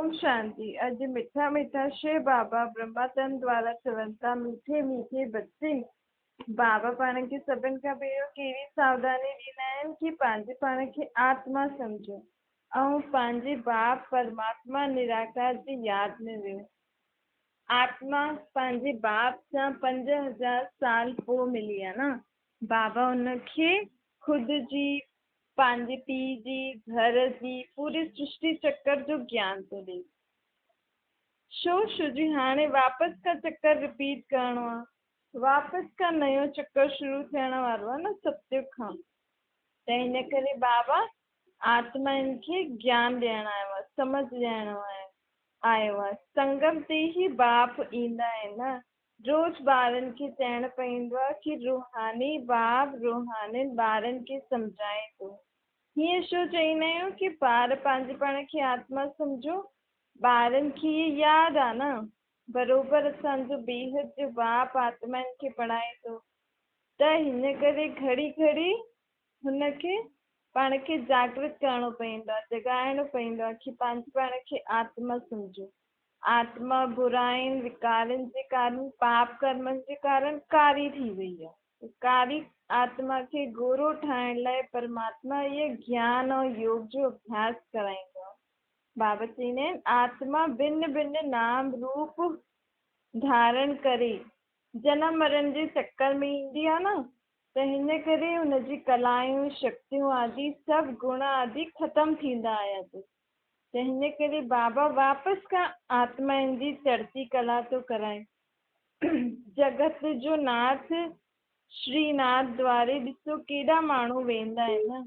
ओम शांति। अज मिठा मिठा शे बाबा ब्रह्मातन द्वारा चवंता मीठे मीठे बच्चे बाबा पाण खे सभिनि खां पहिरियों कहिड़ी सावधानी ॾींदा आहिनि कि पंहिंजे पाण खे आत्मा सम्झो ऐं पंहिंजे बाप परमात्मा निराकार जी यादि में वियो। आत्मा पंहिंजे बाप सां 5000 साल पोइ मिली आहे न। बाबा हुनखे ख़ुदि जी, पंहिंजे पीउ जी, घर जी, पूरी सृष्टि चक्कर जो ज्ञान थो ॾे। छो जी हाणे वापसि का चक्कर रिपीट करिणो आहे, वापसि का नयो चक्कर शुरू थियण वारो आहे न सत्युग खां। त हिन करे बाबा आत्माउनि खे ज्ञान ॾियणु आयो आहे, समझ ॾियणो आयो आहे। संगम ते ई बाप ईंदा आहिनि न। रोज़ ॿारनि खे चवणु पवंदो आहे कि रूहानी बाप रूहानी ॿारनि खे सम्झाए थो। हीअं छो चवंदा आहियूं कि ॿार पंहिंजे पाण खे आत्मा सम्झो? ॿारनि खे इहा यादि आहे न बरोबरु असांजो बेहद जो बाप आत्माउनि खे पढ़ाए थो। त हिन करे घड़ी घड़ी हुनखे पाण खे जागृत करणो पवंदो आहे, जगाइणो पवंदो आहे कि पंहिंजे पाण खे आत्मा सम्झो। आत्मा बुराइनि विकारनि जे कारण, पाप कर्मनि जे कारण कारी थी वई आहे। कारी आत्मा खे गोरो ठाहिण लाइ परमात्मा इहे ज्ञान और योग जो अभ्यास कराईंदो आहे। बाबा चवंदा आहिनि आत्मा भिन्न भिन्न नाम रूप धारण करे जनम मरण जे चक्कर में ईंदी आहे न। त हिन करे हुनजी कलायूं शक्तियूं आदि सभु गुण आदि ख़तमु थींदा आया थो। त हिन करे बाबा वापसि खां आत्माउनि जी चढ़ती कला थो कराए। जगत जो नाथ श्रीनाथ द्वारे ॾिसो केॾा माण्हू वेंदा आहिनि न।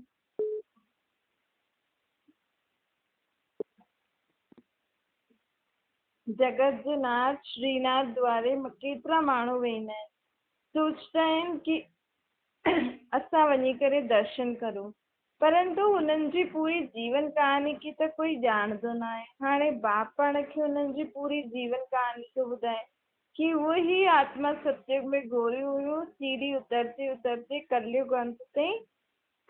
जगत जो नाथ श्रीनाथ द्वारे केतिरा माण्हू वेंदा आहिनि, सोचता आहिनि कि असां वञी करे दर्शन करूं, परंतु हुननि जी पूरी जीवन कहानी की त कोई ॼाणंदो न आहे। हाणे बाप पाण खे हुननि जी पूरी जीवन कहानी थो ॿुधाए कि उहो ई आत्मा सत्युग में गोरियूं हुयूं, सीढ़ी उतरते उतरते कलयुग अंत ताईं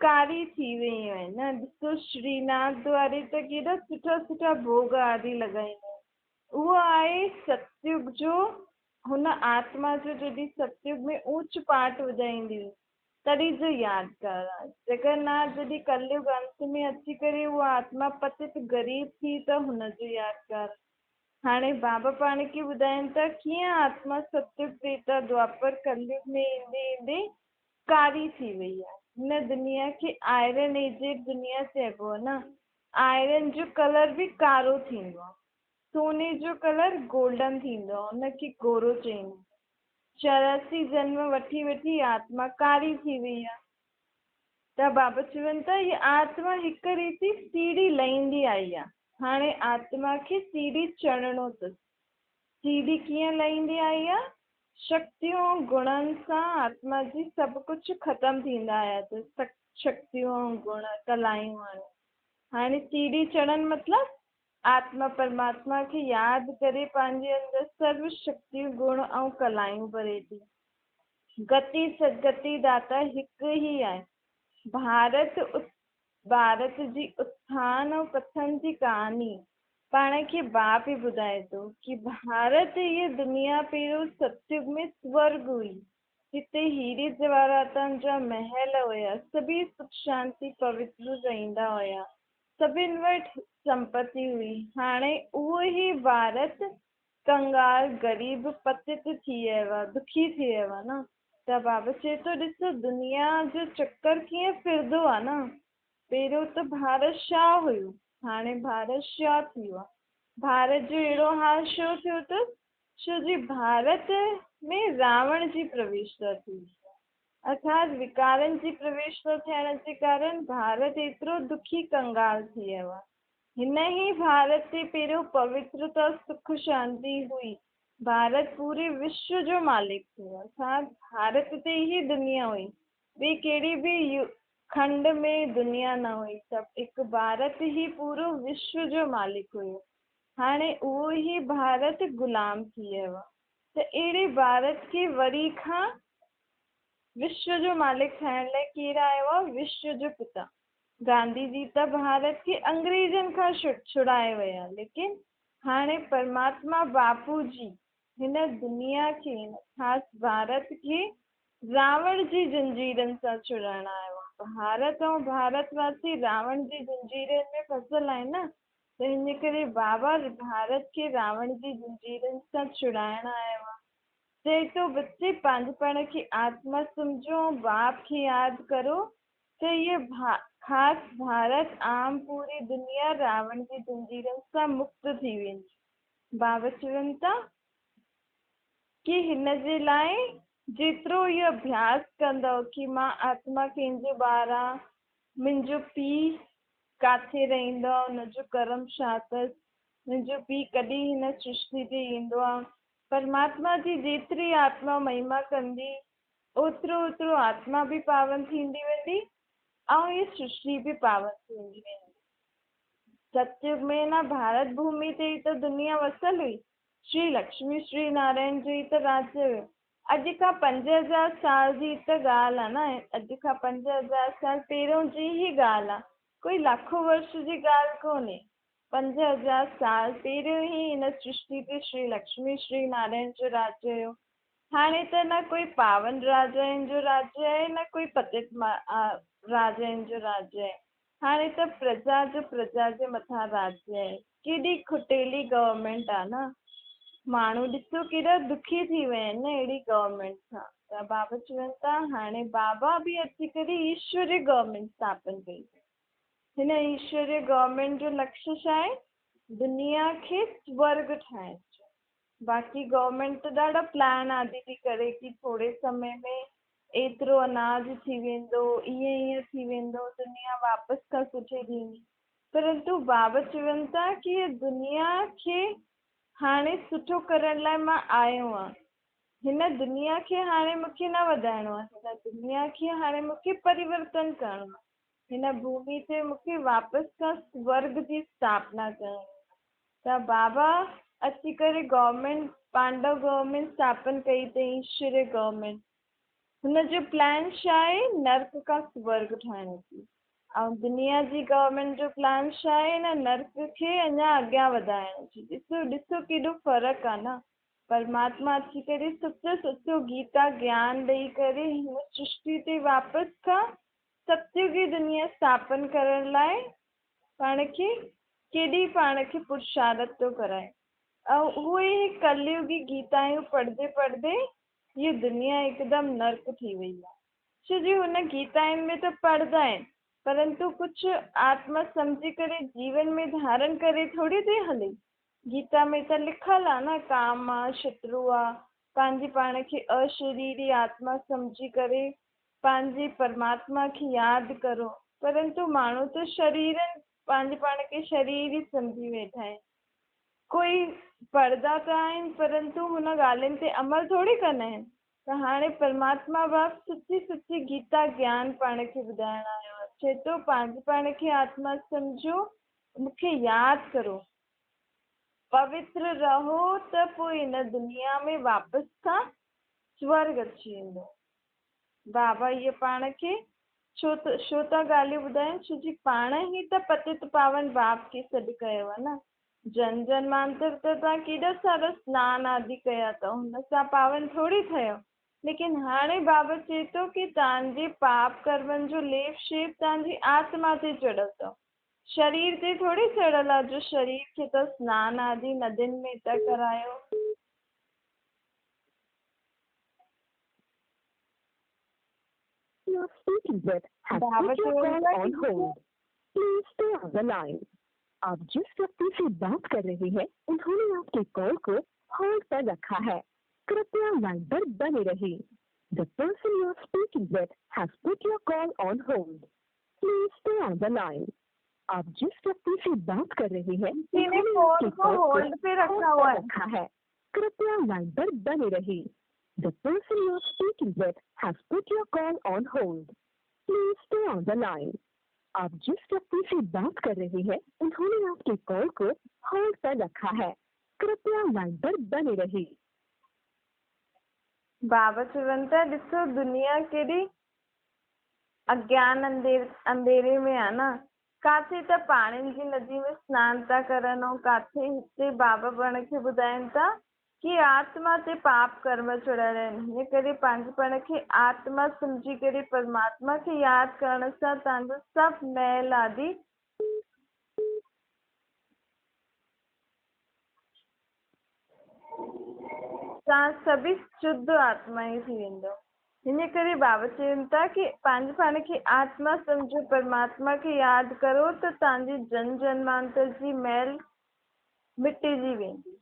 कारी थी वियूं आहिनि न। ॾिसो श्रीनाथ द्वारे त केॾा सुठा सुठा भोग आदि लॻाईंदा आहिनि। उहो आहे सत्युग जो, हुन आत्मा जो जॾहिं सत्युग में ऊंच पाठ वॼाईंदी हुई तॾहिं जो यादगार आहे। जगन्नाथ जॾहिं कलयुग अंत में अची करे उहा आत्मा पतित ग़रीब थी त हुनजो यादगार। हाणे बाबा पाण खे ॿुधाइनि था कीअं आत्मा सत्युग त्रेता द्वापर कलयुग में ईंदे ईंदे कारी थी वई आहे। हिन दुनिया खे आयरन एजेड दुनिया चइबो आहे न। आयरन जो कलर बि कारो थींदो आहे, सोने जो कलर गोल्डन थींदो आहे, हुनखे गोरो चईंदा। 84 जन्म वठी वठी आत्मा कारी थी वई आहे। त बाबा चवनि था हीअ आत्मा हिकु रीति सीढ़ी लहींदी आई आहे। हाणे आत्मा खे सीढ़ी चढ़णो अथसि। सीढ़ी कीअं लहींदी आई आहे? शक्तियूं गुणनि सां आत्मा जी सभु कुझु ख़तमु थींदा आया अथसि। शक्तियूं गुण कलायूं हाणे सीढ़ी चढ़नि मतिलबु आत्मा परमात्मा खे यादि करे पंहिंजे अंदरि सर्व शक्तियूं गुण ऐं कलायूं भरे थी। गति सदगति दाता हिकु ई आहे। भारत जी उत्थान ऐं पतन जी कहानी पाण खे बाप ई ॿुधाए थो कि भारत हीअ दुनिया पहिरियों सतयुग में स्वर्ग हुई। हिते हीरे जवाहरातनि जा महल हुया, सभी सुख शांति पवित्र रहंदा हुया, सभिनि वटि संपत्ति हुई। हाणे उहो ई भारत कंगाल गरीब पतित थी वियो आहे, दुखी थी वियो आहे न। त बाबा चए थो ॾिसो दुनिया जो चक्कर कीअं फिरंदो आहे न। पहिरियों त भारत छा हुयो, हाणे भारत छा थी वियो आहे। भारत जो अहिड़ो हाल छो थियो अथसि? छो जी भारत में रावण जी प्रवेशता थी, अर्थात विकारनि जी प्रवेशता थियण जे कारण भारत एतिरो दुखी कंगाल थी वियो आहे। हिन ई भारत ते पहिरियों पवित्रता सुख शांति हुई। भारत पूरे विश्व जो मालिक थियो, अर्थात भारत ते ही दुनिया हुई। ॿी कहिड़ी बि खंड में दुनिया न हुई, सभु हिकु भारत ही पूरो विश्व जो मालिक हुयो। हाणे उहो ई भारत गुलाम थी वियो आहे। त अहिड़े भारत खे वरी खां विश्व जो मालिक ठाहिण लाइ केरु आयो आहे? विश्व जो पिता गांधी जी त भारत खे अंग्रेजनि खां छुड़ाए विया, लेकिन हाणे परमात्मा बापू जी हिन दुनिया खे ख़ासि भारत खे रावण जी जंजीरनि सां छुड़ाइण आयो आहे। भारत ऐं भारतवासी रावण जी जंजीरनि में फसियल आहिनि न, त हिन करे बाबा भारत खे रावण जी जंजीरनि सां छुड़ाइण आयो आहे। चए थो बच्चे पंहिंजे पाण खे आत्मा सम्झो, बाप खे यादि करो त इहे ख़ासि भारत आम पूरी दुनिया रावण जी जंजीरनि सां मुक्त थी वेंदी। बाबा चवनि था कि हिन जे लाइ जेतिरो इहो अभ्यास कंदव कि मां आत्मा कंहिंजो ॿार आं, मुंहिंजो पीउ काथे रहंदो आहे, हुनजो कर्म छा अथसि, मुंहिंजो पीउ कॾहिं हिन सृष्टि ते ईंदो आहे, परमात्मा जी जेतिरी आत्मा महिमा कंदी ओतिरो ओतिरो आत्मा बि पावन थींदी वेंदी ऐं इहा सृष्टि बि पावन थींदी वेंदी। सतयुग में न भारत भूमि ते ई त दुनिया वसियल हुई। श्री लक्ष्मी श्री नारायण जो ई त राज्य हुयो। अॼु खां 5000 साल जी त ॻाल्हि आहे न, अॼु खां 5000 साल पहिरियों जी ई ॻाल्हि आहे, कोई लाखों वर्ष जी ॻाल्हि कोन्हे। 5000 साल पहिरियों ई हिन सृष्टि ते श्री लक्ष्मी श्री नारायण जो राज्य हुयो। हाणे त न कोई पावन राजाउनि जो राज्य आहे, न कोई पतित राजाउनि जो राज्य आहे। हाणे त प्रजा जे मथां राज्य आहे। केॾी खुटेली गवर्नमेंट आहे न, माण्हू ॾिसो केॾा दुखी थी विया आहिनि न अहिड़ी गवर्नमेंट सां। त बाबा चवनि था हाणे बाबा बि अची करे ईश्वरीय गवर्नमेंट स्थापन कई। हिन ईश्वरीय गवर्नमेंट जो लक्ष्य छा आहे? दुनिया खे स्वर्ग ठाहिण जो। बाक़ी गवर्नमेंट त ॾाढा प्लान आदि थी करे कि थोरे समय में एतिरो अनाज थी वेंदो, ईअं थी वेंदो, दुनिया वापसि खां सुठे थींदी। परंतु बाबा चवनि था कि दुनिया खे हाणे सुठो करण लाइ मां आयो आहियां। हिन दुनिया खे हाणे मूंखे न वधाइणो आहे, हिन दुनिया खे हाणे मूंखे परिवर्तन करणो आहे। हिन भूमि ते मूंखे वापसि खां स्वर्ग जी स्थापना करणी आहे। त बाबा अची करे गवर्नमेंट पांडव गवर्नमेंट स्थापन कई अथई, ईश्वरीय गवर्नमेंट। हुनजो प्लान छा आहे? नर्क खां स्वर्ग ठाहिण जी। ऐं दुनिया जी गवर्नमेंट जो प्लान छा आहे? न नर्क खे अञा अॻियां वधाइण जी। ॾिसो केॾो फ़र्क़ु आहे न। परमात्मा अची करे सचो सचो गीता ज्ञान ॾेई करे हिन सृष्टि ते वापसि खां सतयुगी दुनिया स्थापन करण लाइ पाण खे पुरुषारत थो कराए। ऐं उहे ई कलयुगी गीतायूं पढ़ंदे पढ़ंदे ये दुनिया हिकदमि नर्क थी वई आहे। छो जो हुन गीताउनि में त पढ़ंदा आहिनि, परंतु कुझु आत्मा सम्झी करे जीवन में धारण करे थोरी थी हले। गीता में त लिखल आहे न, काम आहे, शत्रु आहे, पंहिंजी पाण खे अशरीरी आत्मा सम्झी करे पंहिंजे परमात्मा खे यादि करो। परंतु माण्हू त पंहिंजे पाण खे शरीर ई सम्झी वेठा आहिनि। कोई पढ़ंदा त आहिनि परंतु हुन ॻाल्हियुनि ते अमल थोरी कंदा आहिनि। त हाणे परमात्मा बाप सची सची गीता ज्ञान पाण खे ॿुधाइण आयो आहे। चए थो पंहिंजे पाण खे आत्मा सम्झो, मूंखे यादि करो, पवित्र रहो, त पोइ हिन दुनिया में वापसि खां स्वर्ग अची वेंदो। बाबा इहे पाण खे छो था ॻाल्हियूं ॿुधाइनि? छो जी पाण ई त पतित पावन बाप खे सॾु कयो आहे न। जन जन्मांतर त तव्हां केॾा सारा स्नान आदि कया अथव, हुन सां पावन थोरी ठहियो। लेकिन हाणे बाबा चए थो कि तव्हांजे पाप कर्मनि जो लेप शेप तव्हांजी आत्मा ते चढ़ियल अथव, शरीर ते थोरी चढ़ियल आहे। जो शरीर खे त स्नान आदि नदियुनि में था करायो। Your speaking with has Baba put your चवनि call था on कि hold. Please stay on the line. आप जिस व्यक्ति से बात कर रहे हैं उन्होंने आपके कॉल को होल्ड पर रखा है। कृपया लाइन पर बने रहिए। The person you are speaking with has put your call on hold. Please stay on the line. आप जिस व्यक्ति से बात कर रहे हैं उन्होंने आपके कॉल को होल्ड पे रखा है। कृपया लाइन पर बने रहिए। The person you are speaking with has put your call on hold. Please stay on the line. आप जिस व्यक्ति से बात कर रहे हैं उन्होंने आपके कॉल को होल्ड पर रखा है। कृपया लाइन पर बने रहिए। बाबा चवनि था ॾिसो दुनिया केॾी अज्ञान अंधेरे में आहे न। काथे त पाणिनि जी नदी में सनानु था करनि, ऐं काथे हिते बाबा पाण खे ॿुधाइनि था कि आत्मा ते पाप कर्म चढ़ियल आहिनि। हिन करे पंहिंजे पाण खे आत्मा सम्झी करे परमात्मा खे यादि करण सां तव्हांजो सभु मैल आदि तव्हां सभी शुद्ध आत्मा ई थी वेंदो। हिन करे बाबा चवनि था कि पंहिंजे पाण खे आत्मा सम्झो, परमात्मा खे यादि करो त तव्हांजी जन जन्मांतर जी मैल मिटिजी वेंदी।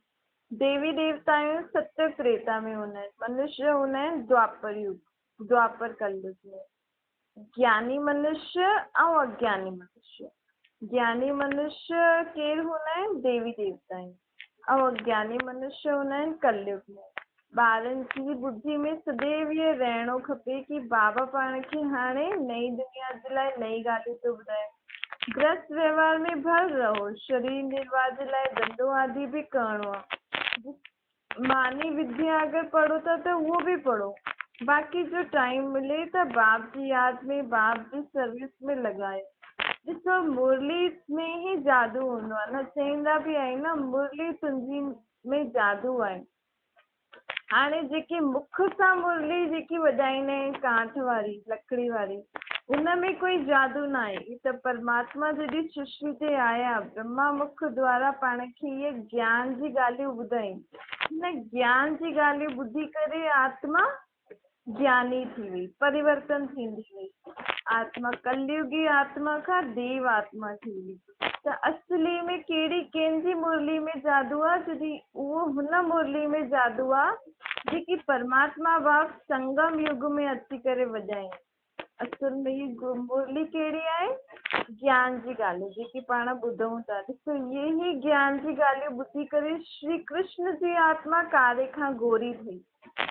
देवी देवताऊं सत्य त्रेता में हूंदा आहिनि, मनुष्य हूंदा आहिनि द्वापर युग, द्वापर कलयुग में। ज्ञानी मनुष्य ऐं अज्ञानी मनुष्य। ज्ञानी मनुष्य केरु हूंदा आहिनि? देवी देवता आहिनि, ऐं अज्ञानी मनुष्य हूंदा आहिनि कलयुग में। ॿारनि जी बुद्धि में सदैव इहो रहणो खपे कि बाबा पाण खे हाणे नई दुनिया जे लाइ नई ॻाल्हियूं थो ॿुधाए। गृहस्थ व्यवहार में भर रहो, शरीर निर्वाह जे लाइ धंधो आदि भी करिणो आहे। मानी विद्या अगरि पढ़ो था त उहो बि पढ़ो, बाक़ी जो टाइम मिले त बाप जी यादि में, बाप जी सर्विस में लॻायो। ॾिसो, मुरली में ही जादू हूंदो आहे न, चईंदा बि आहिनि न, मुरली तुंहिंजी में जादू आहे। हाणे जेकी मुख सां मुरली जेकी वॼाईंदा आहिनि, कांठ वारी, लकड़ी वारी, उनमें कोई जादू न आहे। त परमात्मा जॾहिं सृष्टि ते आया, ब्रह्मा मुख द्वारा पाण खे इहे ज्ञान जी ॻाल्हियूं ॿुधाई। हिन ज्ञान जी ॻाल्हियूं ॿुधी करे आत्मा ज्ञानी थी वई, परिवर्तन थींदी वई। आत्मा कलयुगी आत्मा खां देव आत्मा थी वई। त असली में कहिड़ी कंहिंजी मुरली में जादू आहे? जॾहिं उहो हुन मुरली में जादू आहे जेकी परमात्मा बाप संगम युग में अची करे वॼाई। असुल में ही मुरली कहिड़ी आहे? ज्ञान जी ॻाल्हियूं जेकी पाण ॿुधूं था। ॾिसो, इहे ही ज्ञान जी ॻाल्हियूं ॿुधी करे श्री कृष्ण जी आत्मा कारे खां गोरी थी।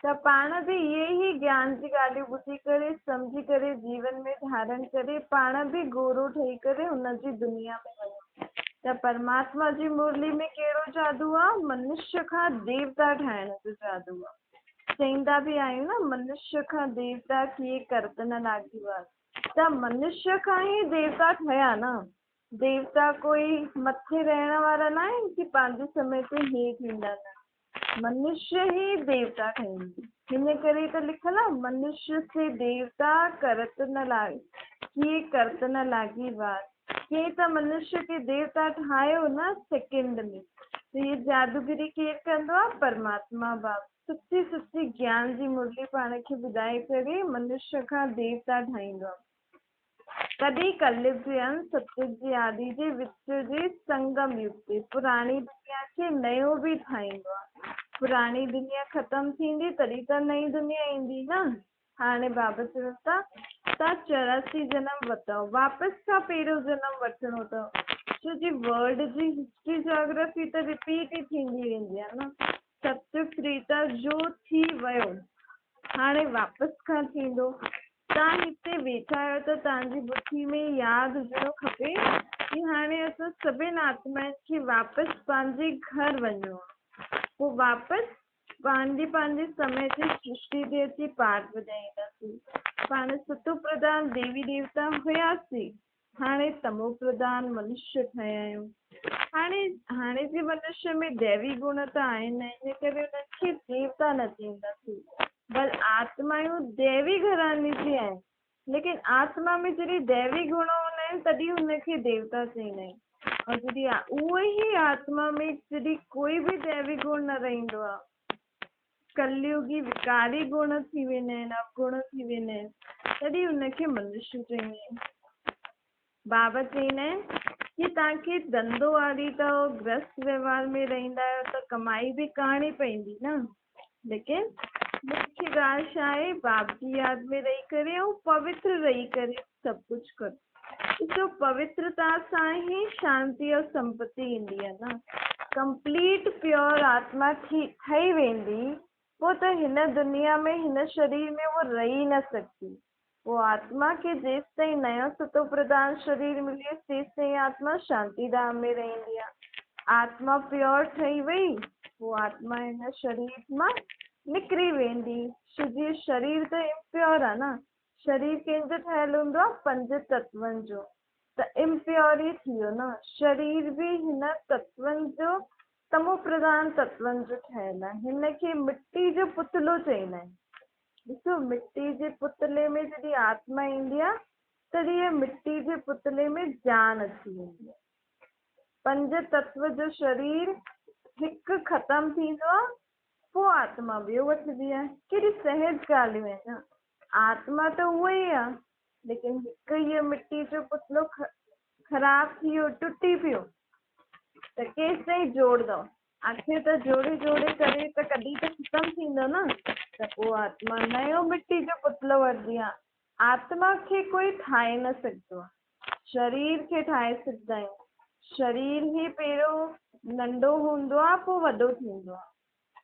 त पाण बि इहे ही ज्ञान जी ॻाल्हियूं ॿुधी करे, सम्झी करे, जीवन में धारण करे पाण बि गोरो ठही करे हुनजी दुनिया में वञूं। त परमात्मा जी मुरली में कहिड़ो जादू आहे? मनुष्य खां देवता ठाहिण जो जादू आहे। चईंदा बि आहियूं न, मनुष्य खां देवता कीअं करत न लागी वार। त मनुष्य खां ही देवता ठहिया न। देवता कोई मथे रहण वारा न आहिनि कि पंहिंजे समय ते हेठि ईंदा न, मनुष्य ही देवता ठहींदी। हिन करे त लिखल आहे, मनुष्य से देवता करत न लागी, कीअं करत न लागी वार। कीअं त मनुष्य खे देवता ठाहियो न सेकेंड में। त ये जादूगिरी केरु कंदो आहे? परमात्मा बाप सच्ची सच्ची ज्ञान जी मुरली पाण खे ॿुधाए करे मनुष्य खां देवता ठाहींदो आहे। कॾहिं कलयुग जे अंत, सतयुग जी आदि जे विच जे संगम युग ते पुराणी दुनिया खे नयो बि ठाहींदो आहे। पुराणी दुनिया ख़तम थींदी तॾहिं त नई दुनिया ईंदी न। हाणे बाबा चवनि था, तव्हां 84 जनम वरितव, वापसि खां पहिरियों जनम वठिणो अथव। छो जी वर्ल्ड जी हिस्ट्री जोग्राफी त रिपीट ई थींदी वेंदी आहे न। सत्युग त्रेता जो थी वियो, हाणे वापसि खां थींदो। तव्हां हिते वेठा आहियो त तव्हांजी बुद्धि में यादि हुजणो खपे कि हाणे असां सभिनि आत्माउनि खे वापसि पंहिंजे घर वञिणो आहे। पोइ वापसि पंहिंजे समय ते सृष्टि ते अची पाठ वॼाईंदासीं। पाण सतो प्रधान देवी देवता हुयासीं, हाणे तमो प्रधान मनुष्य ठहिया आहियूं। हाणे जे मनुष्य में दैवी गुण त आहिनि, हिन करे उन्हनि खे देवता न चईंदासीं, बल आत्मायूं दैवी घराने जी आहिनि। लेकिन आत्मा में जॾहिं दैवी गुण हूंदा आहिनि तॾहिं हुनखे देवता चईंदा आहिनि। और जॾहिं उहे ही आत्मा में जॾहिं कोई बि दैवी गुण न रहंदो आहे, कलयुगी विकारी गुण थी वेंदा आहिनि, अवगुण थी वेंदा आहिनि, तॾहिं हुनखे मनुष्य चईंदा आहिनि। बाबा चईंदा आहिनि कि तव्हांखे धंधो वारी अथव, गृहस्थ व्यवहार में रहंदा आहियो त कमाई बि करणी पवंदी न। लेकिन मुख्य ॻाल्हि छा आहे? बाप जी यादि में रही करे ऐं पवित्र रही करे सभु कुझु करो। ॾिसो, पवित्रता सां ही शांती और संपत्ति ईंदी आहे न। कंप्लीट प्योर आत्मा ठही वेंदी, पोइ त हिन दुनिया में, हिन शरीर में वो रही न सघंदी। वो आत्मा खे जेसि ताईं नयो सतो प्रधान शरीर मिले तेसि ताईं आत्मा शांति धाम में रहंदी आहे। आत्मा प्योर ठही वई, वो आत्मा हिन शरीर मां निकिरी वेंदी। छोजी शरीर त इम्प्योर आहे न। शरीर कंहिंजो ठहियलु हूंदो आहे? 5 तत्वनि जो। त इम्प्योर ई थी वियो न। शरीर बि हिन तत्वनि जो तमो प्रधान तत्वनि जो ठहियल आहे। हिनखे मिट्टी जो पुतलो चईंदा आहिनि। ॾिसो, मिट्टी जे पुतले में जॾहिं आत्मा ईंदी आहे तॾहिं मिट्टी जे पुतले में जान अची वेंदी आहे। पंज तत्व जो शरीर हिकु ख़तम थींदो आहे, पोइ आत्मा ॿियो वठंदी आहे। केॾी सहज ॻाल्हियूं आहिनि न। आत्मा त उहा ई आहे, लेकिन हिकु इहो मिट्टी जो पुतलो ख़राब थी वियो, टुटी पियो, त केसि ताईं जोड़ंदव? आख़िर त जोड़े जोड़े करे त कॾहिं त ख़तमु थींदो न। त पोइ आत्मा नयो मिट्टी जो पुतलो वठंदी आहे। आत्मा खे कोई ठाहे न सघंदो आहे, शरीर खे ठाहे सघंदा आहियूं। शरीर ई पहिरियों नंढो हूंदो आहे, पोइ वॾो थींदो आहे।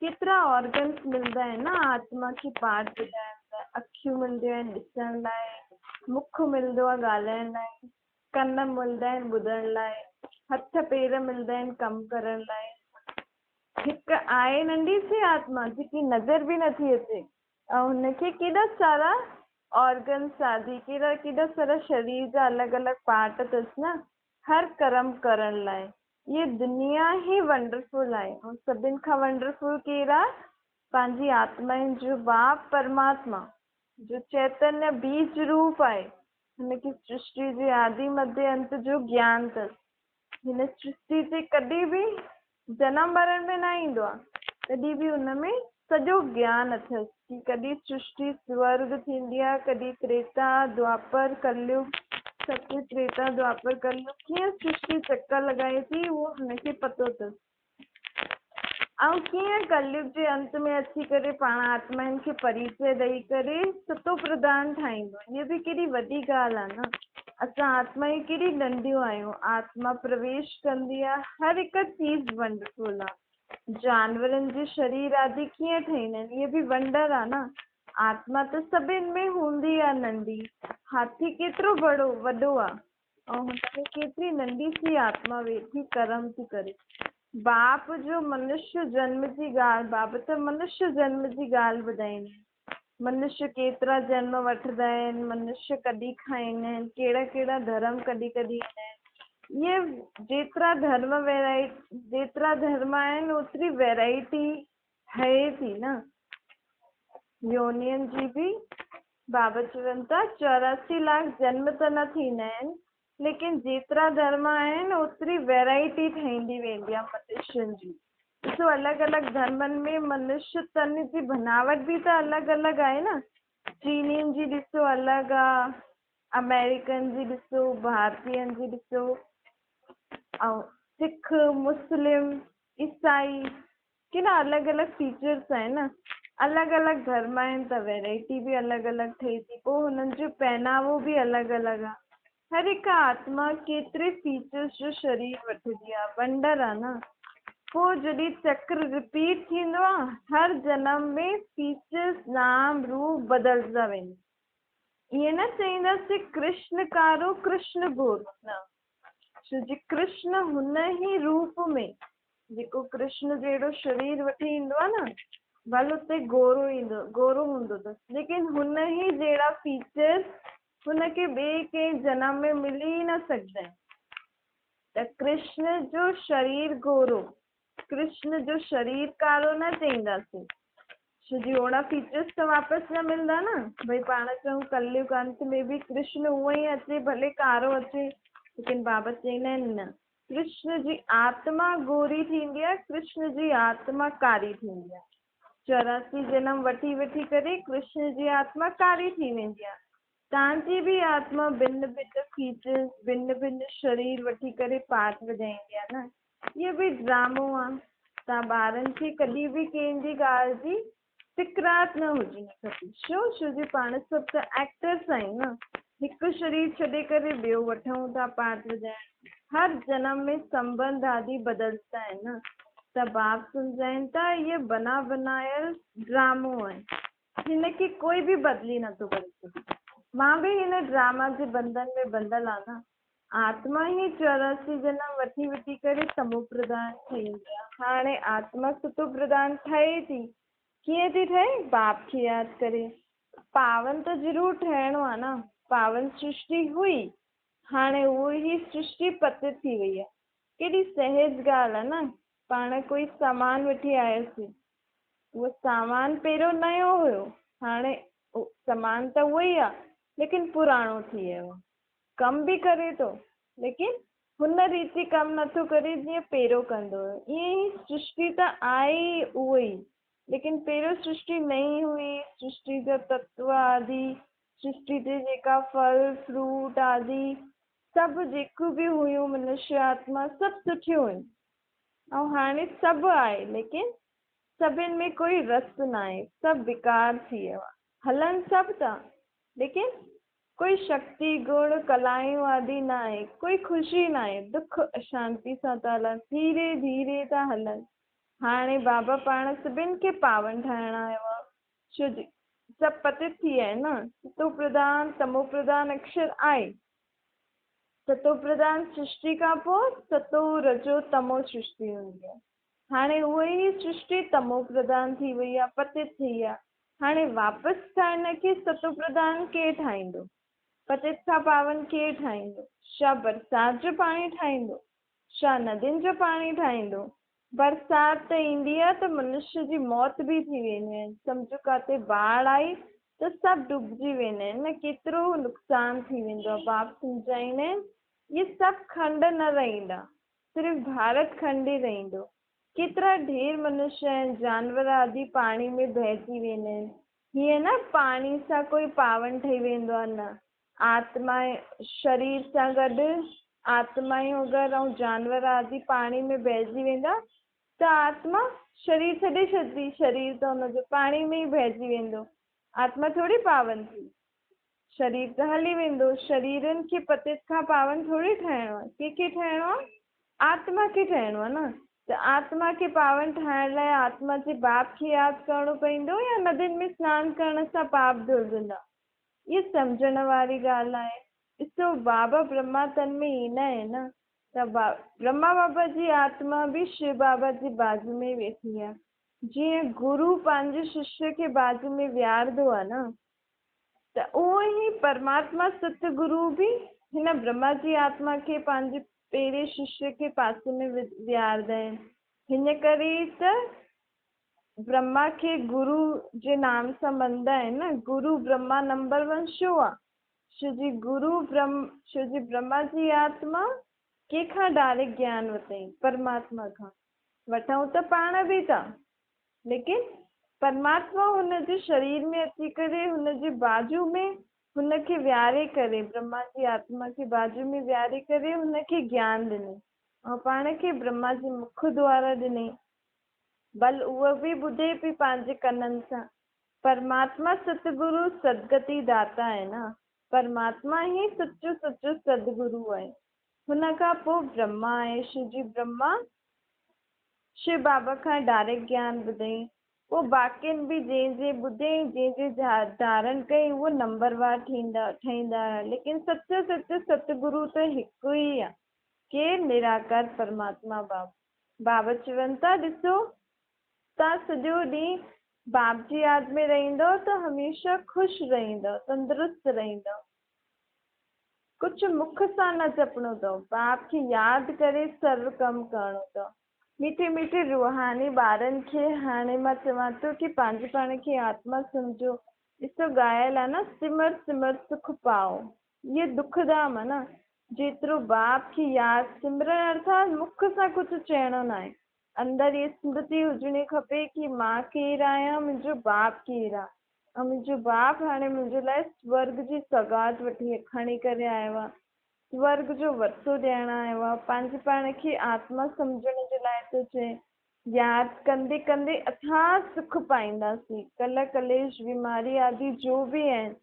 केतिरा ऑर्गन्स मिलंदा आहिनि न आत्मा खे पार्ट ॿुधाइण लाइ। अखियूं मिलंदियूं आहिनि ॾिसण लाइ, मुख मिलंदो आहे ॻाल्हाइण लाइ, कन मिलंदा आहिनि ॿुधण लाइ, हथ पेर मिलंदा आहिनि कमु करण लाइ। हिकु आहे नंढी सी आत्मा जेकी नज़र बि नथी अचे, ऐं हुनखे केॾा सारा ऑर्गन्स आदि, केॾा सारा शरीर जा अलॻि अलॻि पार्ट अथसि न, हर कर्म करण लाइ। ये दुनिया ही वंडरफुल आहे। ऐं सभिनि खां वंडरफुल केरु आहे? पंहिंजी आत्माउनि जो बाप परमात्मा, जो चैतन्य बीज रूप आहे। हिनखे सृष्टि जे आदि मध्य अंत जो ज्ञान अथसि। हिन सृष्टि ते कॾहिं बि जनम मरण में न ईंदो आहे, तॾहिं बि हुनमें सॼो ज्ञान अथसि कि कॾहिं सृष्टि स्वर्ग थींदी आहे, कॾहिं त्रेता द्वापर कलयुग, सत्य त्रेता द्वापर कलयुग कीअं सृष्टि चक्कर लॻाए थी, उहो हुनखे पतो अथसि। ऐं कीअं कलयुग जे अंत में अची करे पाण आत्माउनि खे परिचय ॾेई करे सतो प्रधान ठाहींदो। इहा बि केॾी वॾी ॻाल्हि आहे न। असां आत्माऊं केॾी नंढियूं आहियूं, आत्मा प्रवेश कंदी आहे, हर हिकु चीज़ वंडरफुल आहे। जानवरनि जे शरीर आदि कीअं ठहींदा आहिनि, इहे बि वंडर आहे न। आत्मा त सभिनि में हूंदी आहे नंढी। हाथी केतिरो वॾो आहे, ऐं हुनमें केतिरी नंढी सी आत्मा वेठी कर्म थी करे। बाप जो मनुष्य जन्म जी ॻाल्हि, बाप त मनुष्य जन्म जी ॻाल्हि ॿुधाईंदा आहिनि। मनुष्य केतिरा जन्म वठंदा आहिनि, मनुष्य कॾहिं खाईंदा आहिनि, कहिड़ा कहिड़ा धर्म कॾहिं कॾहिं ईंदा आहिनि। इहे जेतिरा धर्म आहिनि ओतिरी वैरायटी है थी न। योनियुनि जी बि बाबा चवनि था 84 लाख जन्म त न थींदा आहिनि, लेकिन जेतिरा धर्म आहिनि ओतिरी वैरायटी ठहींदी वेंदी आहे मनुष्यनि जी। ॾिसो, अलॻि अलॻि धर्मनि में मनुष्य तन जी बनावट बि त अलॻि अलॻि आहे न। चीनियुनि जी ॾिसो अलॻि आहे, अमेरिकन जी ॾिसो, भारतीयनि जी ॾिसो, ऐं सिख, मुस्लिम, ईसाई, केॾा अलॻि अलॻि फीचर्स आहिनि न। अलॻि अलॻि धर्म आहिनि त वैरायटी बि अलॻि अलॻि थिए थी। पोइ हुननि जो पहनावो बि अलॻि अलॻि आहे। हर हिकु आत्मा केतिरे फीचर्स जो शरीर वठंदी आहे, वंडर आहे न। पोइ जॾहिं चक्र रिपीट थींदो आहे, हर जनम में फीचर्स नाम रूप बदिलंदा वेंदा। ईअं न चईंदासीं कृष्ण कारो कृष्ण गोरो न, छो जी कृष्ण हुन ई रूप में, जेको कृष्ण जहिड़ो शरीर वठी ईंदो आहे न, भले उते गोरो हूंदो अथसि, लेकिन हुन ई जहिड़ा फीचर्स हुनखे ॿिए कंहिं जनम में मिली ई न सघंदा आहिनि। त कृष्ण जो शरीर गोरो, कृष्ण जो शरीर कारो न चईंदासीं, छो जी ओड़ा फीचर्स त वापसि न मिलंदा न। भई पाण चऊं कलयुग अंत में बि कृष्ण उहो ई अचे, भले कारो अचे, लेकिन बाबा चईंदा आहिनि न, कृष्ण जी आत्मा गोरी थींदी आहे, कृष्ण जी आत्मा कारी थींदी आहे। 84 जनम वठी वठी करे कृष्ण जी आत्मा कारी थी वेंदी आहे। तव्हांजी बि आत्मा भिन्न भिन्न फीचर्स, भिन्न भिन्न शरीर वठी करे पाठ वॼाईंदी आहे न। इहो बि ड्रामो आहे। तव्हां ॿारनि खे कॾहिं बि कंहिंजी ॻाल्हि जी फिक्रात न हुजणी खपे। छो जी पाण सभु त एक्टर्स आहियूं न। हिकु शरीर छॾे करे ॿियो वठूं था पाठ वॼाइण। हर जनम में संबंध आदि बदलता आहिनि न। त बाप सम्झाइनि था इहे बना बनायल ड्रामो आहे, हिनखे कोई बि बदिली नथो करे सघे। मां बि हिन ड्रामा जे बंधन में बंधल आहे न। आत्मा ही 84 जनम वठी वठी करे समूह प्रधान ठही आहे। हाणे आत्मा सतो प्रधान ठहे थी, कीअं थी ठहे? बाप खे यादि करे। पावन त ज़रूरु ठहिणो आहे न। पावन सृष्टि हुई, हाणे उहो ई सृष्टि पतित थी वई आहे। केॾी सहज ॻाल्हि आहे न। पाण कोई सामान वठी आयासीं, उहो सामान पहिरियों नयो हुयो, हाणे सामान त उहो ई आहे लेकिन पुराणो थी वियो आहे। कम बि करे थो लेकिन हुन रीति कम नथो करे जीअं पहिरियों कंदो हुयो। ईअं ई सृष्टि त आहे ई उहो ई, लेकिन पहिरियों सृष्टि नई हुई। सृष्टि जा तत्व आदि, सृष्टि ते जेका फल फ्रूट आदि सभु जेकियूं बि हुयूं, मनुष्य आत्मा सभु सुठियूं हुयूं। ऐं हाणे सभु आहे लेकिन सभिनि में कोई रस न आहे, सभु बेकार थी वियो आहे। हलनि सभु था लेकिन कोई शक्ति गुण कलायूं आदि न आहे, कोई ख़ुशी न आहे, दुख अशांति सां था हलनि, धीरे धीरे था हलनि। हाणे बाबा पाण सभिनि खे पावन ठाहिण आयो आहे। छो जी सभु पतित थी विया आहिनि न। सतो प्रधान तमो प्रधान अक्षर आहे। सतो प्रधान सृष्टि खां पोइ सतो रजो तमो सृष्टि हूंदी आहे। हाणे उहा ई सृष्टि तमो प्रधान थी वई आहे, पतित थी आहे। हाणे वापसि छा हिनखे सतो प्रधान केरु ठाहींदो? पतित खां पावन केरु ठाहींदो? छा बरसाति जो पाणी ठाहींदो? छा नदियुनि जो पाणी ठाहींदो? बरसाति त ईंदी आहे त मनुष्य जी मौत बि थी वेंदी आहे। सम्झो काथे बाढ़ आई त सभु डुबजी वेंदा आहिनि न, केतिरो नुक़सान थी वेंदो आहे। बाप सम्झाईंदा आहिनि ये सभु खंड न रहंदा, सिर्फ़ु भारत खंड ई रहंदो। केतिरा ढेर मनुष्य आहिनि, जानवर आदि पाणी में बहिजी वेंदा आहिनि। हीअं न पाणी सां कोई पावन ठही वेंदो आहे, न। आत्मा शरीर सां गॾु आत्मायूं अगरि ऐं जानवर आदि पाणी में बहिजी वेंदा त आत्मा शरीर छॾे छॾंदी, शरीर त हुनजो पाणी में ई बहिजी वेंदो। आत्मा थोरी पावन थी, शरीर त हली वेंदो। शरीरनि खे पतित खां पावन थोरी ठाहिणो आहे। कंहिंखे ठाहिणो आहे? आत्मा खे ठाहिणो आहे न। त आत्मा खे पावन ठाहिण लाइ आत्मा जे बाप खे यादि करिणो पवंदो या नदियुनि में सनानु करण सां पाप धुलजंदा? इहा सम्झण वारी ॻाल्हि आहे। ॾिसो बाबा ब्रह्मा तन में ईंदा आहिनि न, त ब्रह्मा बाबा जी आत्मा बि शिव बाबा जी बाजू में वेठी आहे। जीअं गुरु पंहिंजे शिष्य खे बाजू में विहारंदो आहे न, त उहो ई परमात्मा सतगुरु बि हिन ब्रह्मा जी आत्मा खे पंहिंजे पहिरें शिष्य के पासे में विहारंदा आहिनि। हिन करे त ब्रह्मा खे गुरु जे नाम सां मञंदा आहिनि न। गुरु ब्रह्मा नंबर 1 छो आहे? छो जी ब्रह्मा जी आत्मा कंहिंखां डायरेक्ट ज्ञान वरितई? परमात्मा खां। वठूं त पाण बि था, लेकिन परमात्मा हुनजे शरीर में अची करे हुनजे बाजू में हुनखे विहारे करे, ब्रह्मा जी आत्मा खे बाजू में विहारे करे हुनखे ज्ञान ॾिनई ऐं पाण खे ब्रह्मा जे मुख द्वारा ॾिनई। बल उहो बि ॿुधे पई पंहिंजे कननि सां। परमात्मा सतगुरु सदगति दाता आहे न। परमात्मा ई सचो सचो सदगुरु आहे। हुन खां पोइ ब्रह्मा आहे। शिव जी ब्रह्मा शिव बाबा खां डायरेक्ट ज्ञान ॿुधई। पोइ बाक़ियुनि बि जंहिं ॿुधई, जंहिं धारण कई उहो नंबरवार ठहींदा। लेकिन सचो सचो सतगुरु त हिकु ई आहे। केरु? निराकार परमात्मा बाप। बाबा चवनि था, ॾिसो तव्हां सॼो ॾींहुं बाप जी यादि में रहंदव त हमेशह ख़ुशि रहंदव, तंदुरुस्त रहंदव। कुझु मुख सां न जपणो अथव, बाप खे यादि करे सर्व कमु करणो अथव। मीठे मीठे रूहानी ॿारनि खे हाणे मां चवां थो कि पंहिंजे पाण खे आत्मा सम्झो। ॾिसो ॻायल आहे न, सिमर सिमर सुख पाओ। इहे दुख धाम आहे न। जेतिरो बाप खे यादि, सिमरन अर्थात मुख सां कुझु चइणो न आहे। अंदरि इहा स्मृति हुजणी खपे कि मां केरु आहियां, मुंहिंजो बाप केरु आहे ऐं मुंहिंजो बाप हाणे मुंहिंजे लाइ स्वर्ग जी सौगात खणी करे आयो आहे। स्वर्ग जो वरितो ॾियणु आयो आहे। पंहिंजे पाण खे आत्मा सम्झण जे लाइ थो चए। यादि कंदे कंदे अथाह सुख पाईंदासीं। कल कलेश बीमारी आदि जो बि आहिनि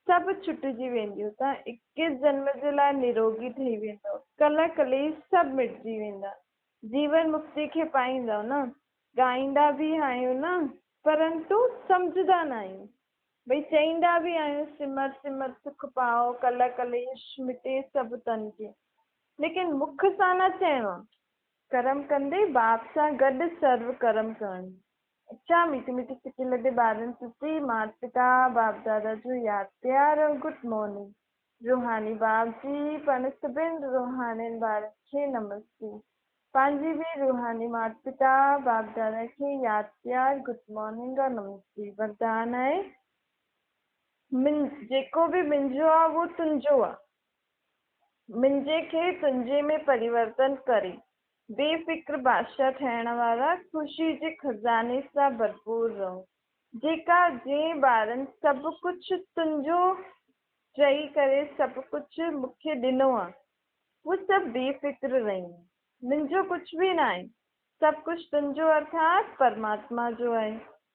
सभु छुटिजी वेंदियूं। तव्हां 21 जन्म जे लाइ निरोगी ठही वेंदव। कल कलेश सभु मिटिजी वेंदा। जीवन मुक्ति खे पाईंदव न। ॻाईंदा बि आहियूं न, परंतु सम्झंदा न आहियूं। भई चईंदा बि आहियूं सिमर सिमर सुख पाओ, कल कलेश मिटे सभु तन खे, लेकिन मुख सां न चइणो आहे। कर्म कंदे बाप सां गॾु सर्व कर्म करणु। अच्छा मीठी मीठी सिकी लॻे ॿारनि सुठी माता पिता बाप दादा जो यादि प्यार और गुड मॉर्निंग। रूहानी बाप जी पण सभिनि रूहानियुनि ॿारनि खे नमस्ते। पंहिंजी बि रूहानी माता पिता बाप दादा खे यादि प्यार गुड मॉर्निंग और नमस्ते। वरदान आहे जेको बि मुंहिंजो आहे उहो तुंहिंजो आहे। मुंहिंजे खे तुंहिंजे में परिवर्तन करे बेफ़िक्र बादशाह ठहिण वारा ख़ुशी जे खज़ाने सां भरपूर रहो। जेका जंहिं ॿारनि सभु कुझु तुंहिंजो चई करे सभु कुझु मूंखे ॾिनो आहे उहे सभु बेफ़िक्र रहियूं। मुंहिंजो कुझु बि न आहे, सभु कुझु तुंहिंजो अर्थात परमात्मा जो आहे।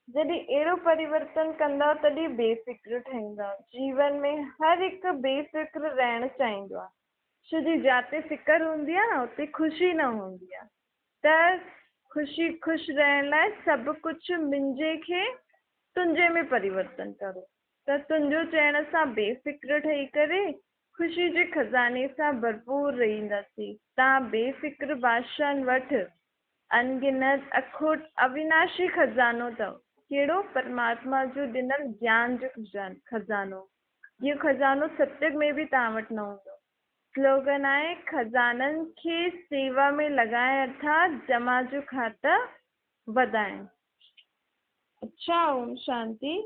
जॾहिं अहिड़ो परिवर्तन कंदा तॾहिं बेफ़िक्र ठहींदा। जीवन में हर हिकु बेफ़िक्र रहणु चाहींदो आहे। छो जी जिते फ़िकर हूंदी आहे न उते ख़ुशी न हूंदी आहे। त ख़ुशि रहण लाइ सभु कुझु मुंहिंजे खे तुंहिंजे में परिवर्तन करो। त तुंहिंजो चइण सां बेफ़िक्र ठही करे ख़ुशी जे खज़ाने सां भरपूर रहंदासीं। तव्हां बेफ़िक्र बादशाहनि वटि अनगिनत अखुट अविनाशी खज़ानो अथव। कहिड़ो? परमात्मा जो ॾिनल ज्ञान जो खज़ानो। इहो खज़ानो सत्युग में बि तव्हां वटि न हूंदो। स्लोगन आहे खज़ाननि खे सेवा में लॻाए अर्थात जमा जो खाता वधाइण। अच्छा, ओम शांति।